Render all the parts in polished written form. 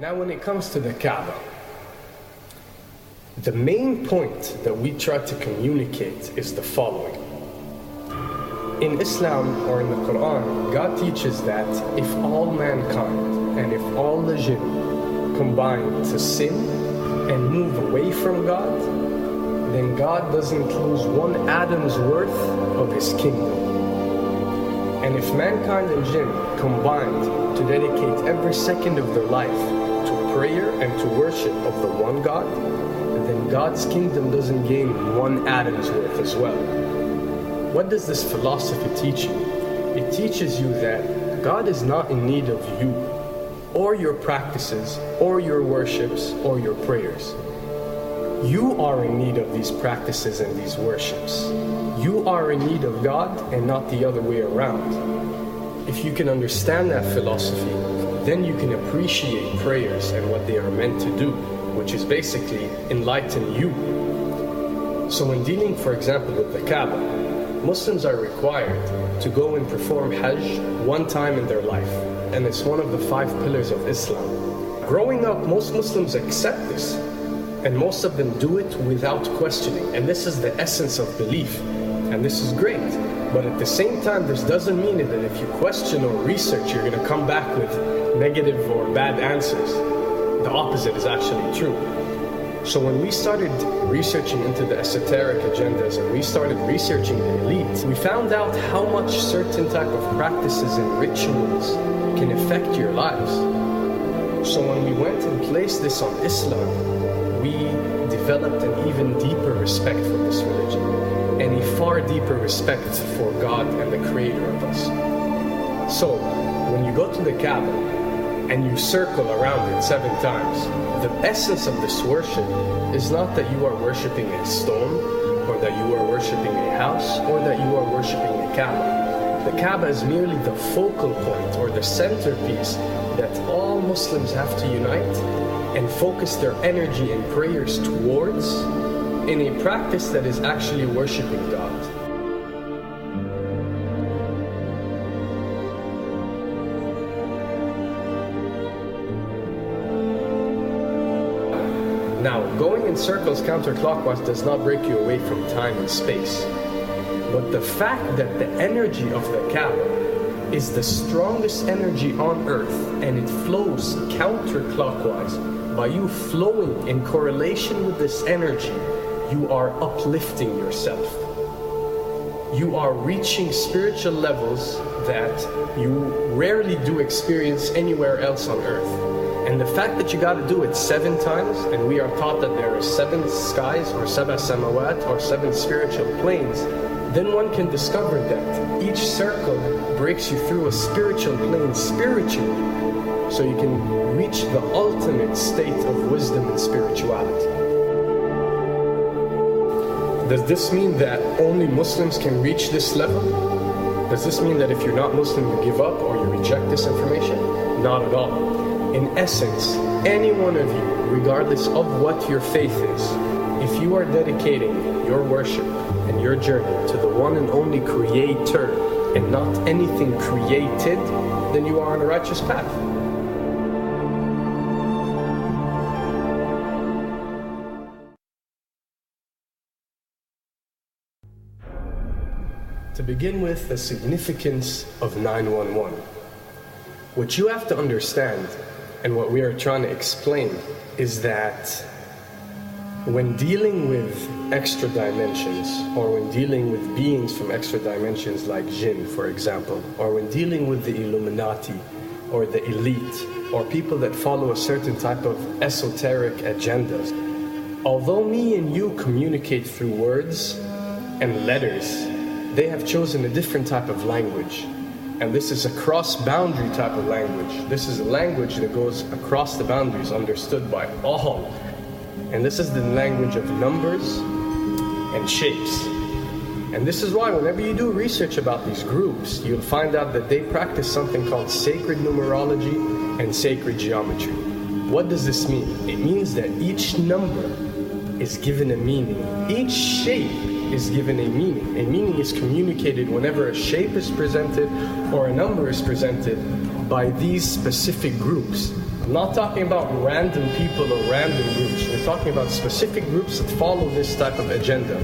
Now when it comes to the Kaaba, the main point that we try to communicate is the following. In Islam or in the Quran, God teaches that if all mankind and if all the jinn combine to sin and move away from God, then God doesn't lose one atom's worth of His kingdom. And if mankind and jinn combined to dedicate every second of their life to prayer and to worship of the one God, then God's kingdom doesn't gain one atom's worth as well. What does this philosophy teach you? It teaches you that God is not in need of you, or your practices, or your worships, or your prayers. You are in need of these practices and these worships. You are in need of God and not the other way around. If you can understand that philosophy, then you can appreciate prayers and what they are meant to do, which is basically enlighten you. So when dealing, for example, with the Kaaba, Muslims are required to go and perform Hajj one time in their life, and it's one of the 5 pillars of Islam. Growing up, most Muslims accept this, and most of them do it without questioning, and this is the essence of belief, and this is great. But at the same time, this doesn't mean that if you question or research, you're going to come back with negative or bad answers. The opposite is actually true. So when we started researching into the esoteric agendas and we started researching the elite, we found out how much certain type of practices and rituals can affect your lives. So when we went and placed this on Islam, we developed an even deeper respect for this religion and a far deeper respect for God and the creator of us. So when you go to the Kaaba and you circle around it 7 times, the essence of this worship is not that you are worshiping a stone, or that you are worshiping a house, or that you are worshiping a Kaaba. The Kaaba is merely the focal point or the centerpiece that all Muslims have to unite and focus their energy and prayers towards in a practice that is actually worshiping God. Now, going in circles counterclockwise does not break you away from time and space. But the fact that the energy of the Kaaba is the strongest energy on earth and it flows counterclockwise, by you flowing in correlation with this energy, you are uplifting yourself. You are reaching spiritual levels that you rarely do experience anywhere else on earth. And the fact that you got to do it 7 times, and we are taught that there are 7 skies or 7 samawat or 7 spiritual planes, then one can discover that each circle breaks you through a spiritual plane spiritually, so you can reach the ultimate state of wisdom and spirituality. Does this mean that only Muslims can reach this level? Does this mean that if you're not Muslim, you give up or you reject this information? Not at all. In essence, any one of you, regardless of what your faith is, if you are dedicating your worship and your journey to the one and only Creator and not anything created, then you are on a righteous path. To begin with, the significance of 911. What you have to understand, and what we are trying to explain, is that when dealing with extra dimensions, or when dealing with beings from extra dimensions like jinn, for example, or when dealing with the Illuminati, or the elite, or people that follow a certain type of esoteric agendas, although me and you communicate through words and letters, they have chosen a different type of language. And this is a cross-boundary type of language. This is a language that goes across the boundaries, understood by all. And this is the language of numbers and shapes. And this is why whenever you do research about these groups, you'll find out that they practice something called sacred numerology and sacred geometry. What does this mean? It means that each number is given a meaning. Each shape is given a meaning. A meaning is communicated whenever a shape is presented or a number is presented by these specific groups. I'm not talking about random people or random groups. We're talking about specific groups that follow this type of agenda.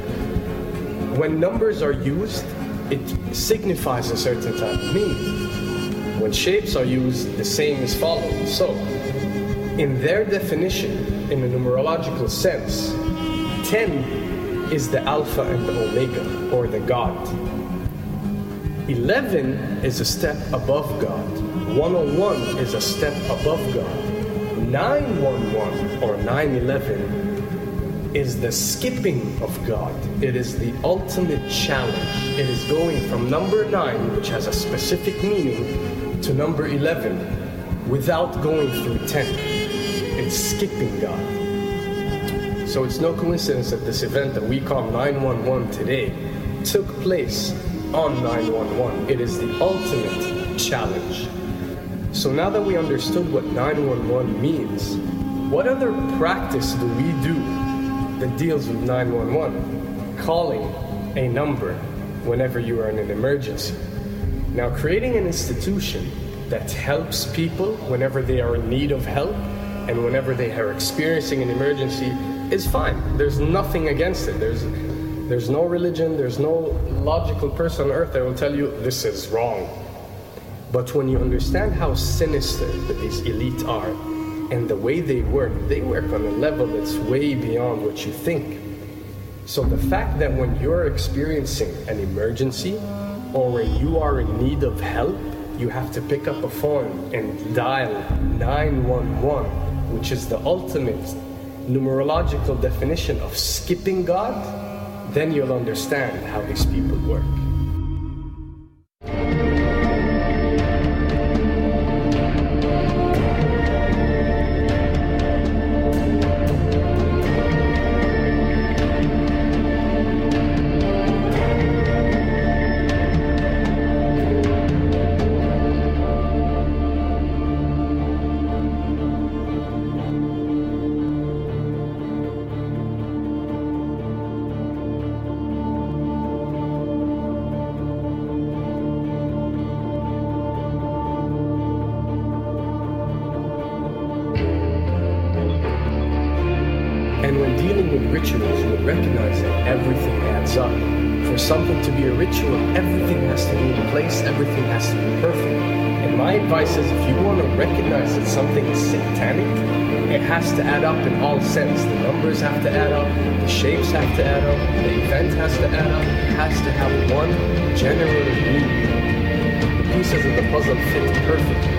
When numbers are used, it signifies a certain type of meaning. When shapes are used, the same is followed. So, in their definition, in a numerological sense, 10 is the Alpha and the Omega, or the God. 11 is a step above God. 101 is a step above God. 911 or 911 is the skipping of God. It is the ultimate challenge. It is going from number 9, which has a specific meaning, to number 11 without going through 10. It's skipping God. So it's no coincidence that this event that we call 911 today took place on 911. It is the ultimate challenge. So now that we understood what 911 means, what other practice do we do that deals with 911? Calling a number whenever you are in an emergency. Now, creating an institution that helps people whenever they are in need of help and whenever they are experiencing an emergency is fine. There's nothing against it. There's no religion, there's no logical person on earth that will tell you this is wrong. But when you understand how sinister that these elite are and the way they work on a level that's way beyond what you think. So the fact that when you're experiencing an emergency or when you are in need of help, you have to pick up a phone and dial 911, which is the ultimate numerological definition of skipping God, then you'll understand how these people work. And when dealing with rituals, we recognize that everything adds up. For something to be a ritual, everything has to be in place, everything has to be perfect. And my advice is, if you want to recognize that something is satanic, it has to add up in all sense. The numbers have to add up, the shapes have to add up, the event has to add up, it has to have one general meaning. The pieces of the puzzle fit perfectly.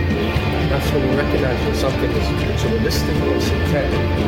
That's when you recognize when something is ritualistic or satanic.